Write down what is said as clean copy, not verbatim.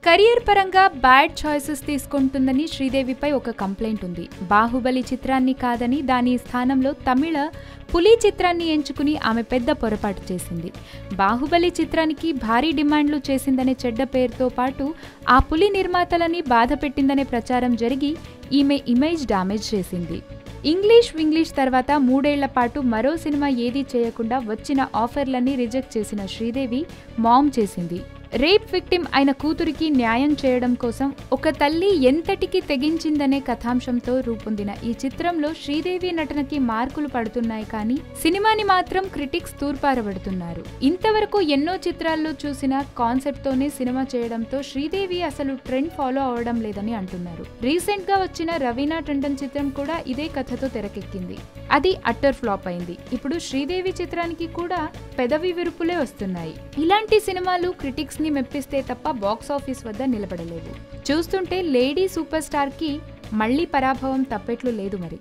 Career పరంగా bad choices తీసుకుంటుందని శ్రీదేవిపై ఒక కంప్లైంట్ ఉంది. బాహుబలి చిత్రాన్ని కాదని దాని స్థానంలో తమిళ పులి చిత్రాన్ని ఎంచుకుని ఆమె పెద్ద పొరపాటు చేసింది. బాహుబలి చిత్రానికి భారీ డిమాండ్లు చేసిందనే చెడ్డ పేరుతో పాటు ఆ పులి నిర్మాతలని బాధ పెట్టిందనే ప్రచారం జరిగి ఈమె ఇమేజ్ డామేజ్ చేసింది. ఇంగ్లీష్ తర్వాత 3 ఏళ్ల పాటు మరో సినిమా ఏదీ చేయకుండా వచ్చిన ఆఫర్లన్నీ రిజెక్ట్ చేసిన శ్రీదేవి మామ్ చేసింది. రేప్ విక్టిమ్ అయిన కూతురికి న్యాయం చేయడం కోసం ఒక తల్లి ఎంతటికి తెగించిందనే కథాంశంతో రూపొందిన ఈ చిత్రంలో శ్రీదేవి నటనకి మార్కులు పడుతున్నాయి, కానీ సినిమాని మాత్రం క్రిటిక్స్ తూర్పారబడుతున్నారు. ఇంతవరకు ఎన్నో చిత్రాల్లో చూసిన కాన్సెప్ట్ తోనే సినిమా చేయడంతో శ్రీదేవి అసలు ట్రెండ్ ఫాలో అవడం లేదని అంటున్నారు. రీసెంట్ గా వచ్చిన రవీనా టండన్ చిత్రం కూడా ఇదే కథతో తెరకెక్కింది. అది అట్టర్ ఫ్లాప్ అయింది. ఇప్పుడు శ్రీదేవి చిత్రానికి కూడా పెదవి విరుపులే వస్తున్నాయి. ఇలాంటి సినిమాలు క్రిటిక్స్ ని మెప్పిస్తే తప్ప బాక్సాఫీస్ వద్ద నిలబడలేవు. చూస్తుంటే లేడీ సూపర్ స్టార్ కి మళ్లీ పరాభవం తప్పెట్లు లేదు మరి.